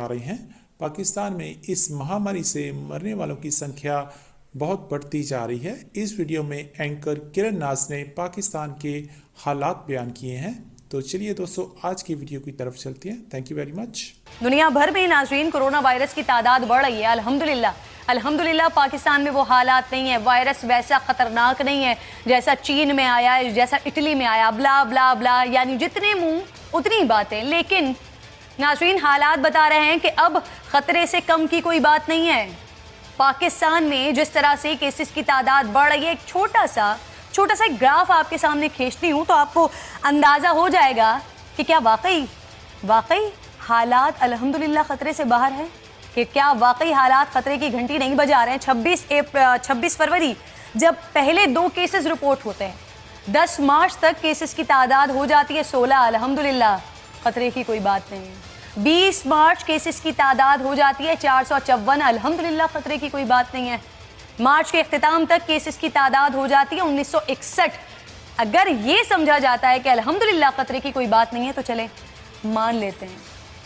रहे हैं। पाकिस्तान में इस महामारी से मरने वालों की संख्या बहुत बढ़ती जा रही है। इस वीडियो में एंकर किरण नाज ने पाकिस्तान के हालात बयान किए हैं। तो चलिए दोस्तों, आज की वीडियो की तरफ चलते हैं। Thank you very much. दुनिया भर में नाज़रीन कोरोना वायरस की तादाद बढ़ रही है। अल्हम्दुलिल्लाह पाकिस्तान में वो हालात नहीं है, वायरस वैसा खतरनाक नहीं है जैसा चीन में आया है, जैसा इटली में आया, ब्ला ब्ला ब्ला, यानी जितने मुंह उतनी बातें। लेकिन नाज़रीन हालात बता रहे हैं कि अब खतरे से कम की कोई बात नहीं है। पाकिस्तान में जिस तरह से केसेस की तादाद बढ़ रही है, एक छोटा सा एक ग्राफ आपके सामने खींचती हूँ तो आपको अंदाज़ा हो जाएगा कि क्या वाकई हालात अल्हम्दुलिल्लाह खतरे से बाहर है, कि क्या वाकई हालात खतरे की घंटी नहीं बजा रहे हैं। 26 फरवरी जब पहले 2 केसेस रिपोर्ट होते हैं, 10 मार्च तक केसेस की तादाद हो जाती है 16, अल्हम्दुलिल्लाह खतरे की कोई बात नहीं है। 20 मार्च केसेस की तादाद हो जाती है 454, अल्हम्दुलिल्लाह खतरे की कोई बात नहीं है। मार्च के इख्तिताम तक केसेस की तादाद हो जाती है 1961। अगर ये समझा जाता है कि अल्हम्दुलिल्लाह खतरे की कोई बात नहीं है तो चले मान लेते हैं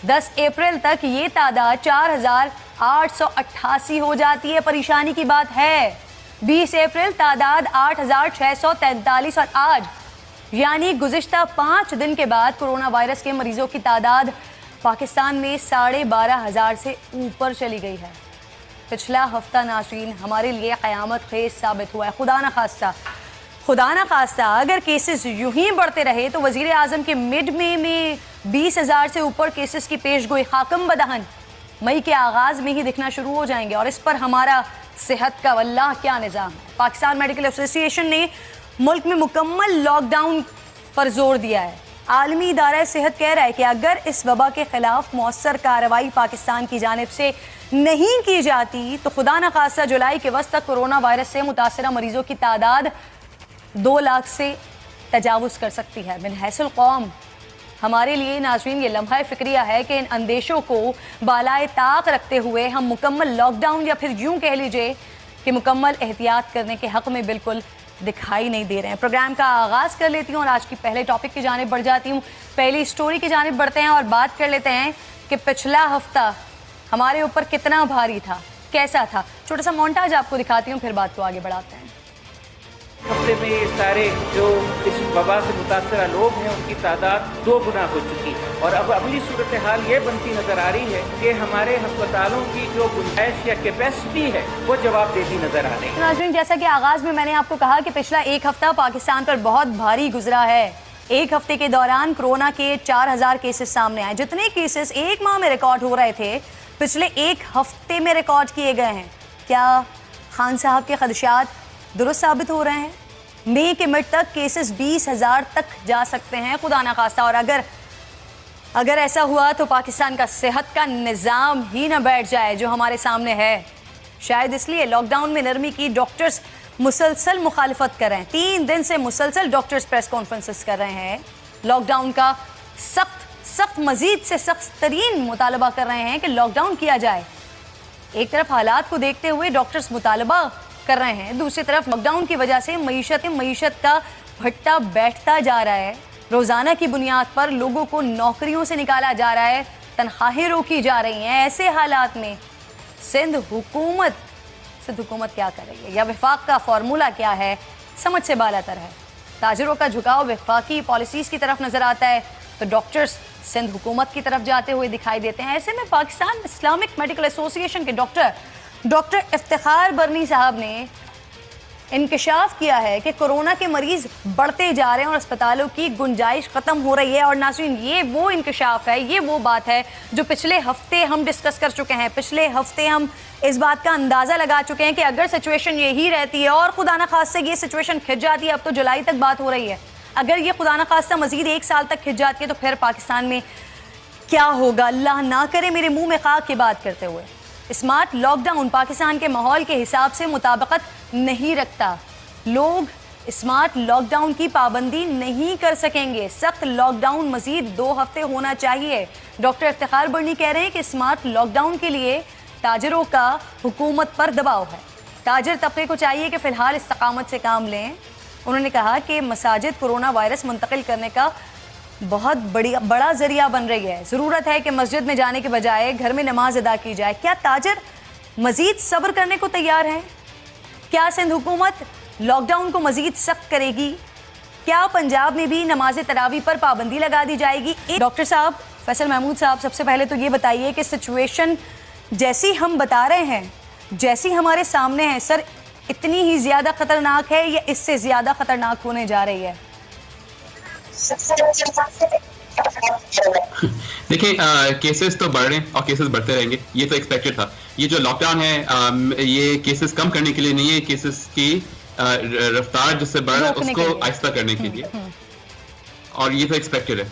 10 अप्रैल तक ये तादाद 4888 हो जाती है, परेशानी की बात है। 20 अप्रैल तादाद 8643 और आज यानी गुज़िश्ता 5 दिन के बाद कोरोना वायरस के मरीजों की तादाद पाकिस्तान में 12,500 से ऊपर चली गई है। पिछला हफ्ता नाज़रीन हमारे लिए क़यामत खेज साबित हुआ है। खुदा ना खास्ता अगर केसेस यूं ही बढ़ते रहे तो वज़ीर आज़म के मिड में 20,000 से ऊपर केसेस की पेशगोई खाकम बदहन मई के आगाज़ में ही दिखना शुरू हो जाएंगे। और इस पर हमारा सेहत का वल्लाह क्या निज़ाम है। पाकिस्तान मेडिकल एसोसिएशन ने मुल्क में मुकम्मल लॉकडाउन पर जोर दिया है। आलमी इदारा सेहत कह रहा है कि अगर इस वबा के खिलाफ मौसर कार्रवाई पाकिस्तान की जानिब से नहीं की जाती तो खुदा न खास्ता जुलाई के वस्त तक कोरोना वायरस से मुतासरा मरीजों की तादाद 2 लाख से तजावुज़ कर सकती है। मिन हैसुल कौम हमारे लिए नाज़रीन ये लम्हा फ़िक्रिया है कि इन अंदेशों को बालाए ताक रखते हुए हम मुकम्मल लॉकडाउन या फिर यूँ कह लीजिए कि मुकम्मल एहतियात करने के हक़ में बिल्कुल दिखाई नहीं दे रहे हैं। प्रोग्राम का आगाज़ कर लेती हूँ और आज की पहले टॉपिक की जानिब बढ़ जाती हूँ। पहली स्टोरी की जानिब बढ़ते हैं और बात कर लेते हैं कि पिछला हफ्ता हमारे ऊपर कितना भारी था, कैसा था। छोटा सा मोन्टाज आपको दिखाती हूँ, फिर बात को आगे बढ़ाते हैं। हफ्ते में ये सारे जो इस वबा से मुतासरा लोग हैं उनकी तादाद 2 गुना हो चुकी है और अब अगली सूरत हाल ये बनती नजर आ रही है कि हमारे अस्पतालों की जो गुंजाइश या कैपेसिटी है वो जवाब देती नजर आ रही है। नाज़रीन जैसा कि आगाज़ में मैंने आपको कहा कि पिछला एक हफ्ता पाकिस्तान पर बहुत भारी गुजरा है। एक हफ्ते के दौरान कोरोना के 4000 केसेस सामने आए। जितने केसेस एक माह में रिकॉर्ड हो रहे थे पिछले एक हफ्ते में रिकॉर्ड किए गए हैं। क्या खान साहब के खदशात दुरुस्त साबित हो रहे हैं? मई के मिड तक केसेस 20,000 तक जा सकते हैं, खुदा ना खास्ता। और अगर ऐसा हुआ तो पाकिस्तान का सेहत का निज़ाम ही ना बैठ जाए जो हमारे सामने है। शायद इसलिए लॉकडाउन में नरमी की डॉक्टर्स मुसलसल मुखालिफत कर रहे हैं। 3 दिन से मुसलसल डॉक्टर्स प्रेस कॉन्फ्रेंसेस कर रहे हैं। लॉकडाउन का सख्त मजीद से सख्त तरीन मुतालबा कर रहे हैं कि लॉकडाउन किया जाए। एक तरफ हालात को देखते हुए डॉक्टर्स मुतालबा कर रहे हैं, दूसरी तरफ लॉकडाउन की वजह से मईशत का भट्टा बैठता जा रहा है। रोज़ाना की बुनियाद पर लोगों को नौकरियों से निकाला जा रहा है, तनख्वाहें रोकी जा रही हैं। ऐसे हालात में सिंध हुकूमत क्या कर रही है या वफाक का फार्मूला क्या है, समझ से बालातर है। ताजरों का झुकाव वफाकी पॉलिसीज़ की तरफ नज़र आता है तो डॉक्टर्स सिंध हुकूमत की तरफ जाते हुए दिखाई देते हैं। ऐसे में पाकिस्तान इस्लामिक मेडिकल एसोसिएशन के डॉक्टर इफ्तिखार बरनी साहब ने इंकशाफ किया है कि कोरोना के मरीज बढ़ते जा रहे हैं और अस्पतालों की गुंजाइश ख़त्म हो रही है। और नाज़रीन ये वो इंकशाफ है, ये वो बात है जो पिछले हफ्ते हम डिस्कस कर चुके हैं। पिछले हफ्ते हम इस बात का अंदाज़ा लगा चुके हैं कि अगर सिचुएशन यही रहती है और खुदा न खास्ता ये सिचुएशन खिंच जाती है, अब तो जुलाई तक बात हो रही है, अगर ये खुदा न खास्ता मज़ीद 1 साल तक खिंच जाती है तो फिर पाकिस्तान में क्या होगा। अल्लाह ना करे मेरे मुँह में खाक की बात करते हुए। स्मार्ट लॉकडाउन पाकिस्तान के माहौल के हिसाब से मुताबिकत नहीं रखता। लोग स्मार्ट लॉकडाउन की पाबंदी नहीं कर सकेंगे। सख्त लॉकडाउन मजीद 2 हफ्ते होना चाहिए। डॉक्टर इफ्तिखार बरनी कह रहे हैं कि स्मार्ट लॉकडाउन के लिए ताजरों का हुकूमत पर दबाव है। ताजर तबके को चाहिए कि फ़िलहाल इस्तकामत से काम लें। उन्होंने कहा कि मसाजिद कोरोना वायरस मुंतकिल करने का बहुत बड़ा जरिया बन रही है। ज़रूरत है कि मस्जिद में जाने के बजाय घर में नमाज अदा की जाए। क्या ताजर मजीद सब्र करने को तैयार है? क्या सिंध हुकूमत लॉकडाउन को मजीद सख्त करेगी? क्या पंजाब में भी नमाज तरावी पर पाबंदी लगा दी जाएगी? डॉक्टर साहब, फैसल महमूद साहब, सबसे पहले तो ये बताइए कि सिचुएशन जैसी हम बता रहे हैं, जैसी हमारे सामने है, सर इतनी ही ज़्यादा ख़तरनाक है या इससे ज़्यादा ख़तरनाक होने जा रही है? देखिए, केसेस तो बढ़ रहे हैं और केसेस बढ़ते रहेंगे, ये तो एक्सपेक्टेड था। ये जो लॉकडाउन है ये केसेस कम करने के लिए नहीं है, केसेस की रफ्तार जिससे बढ़ रहा है उसको आहिस्ता करने के लिए, और ये तो एक्सपेक्टेड है।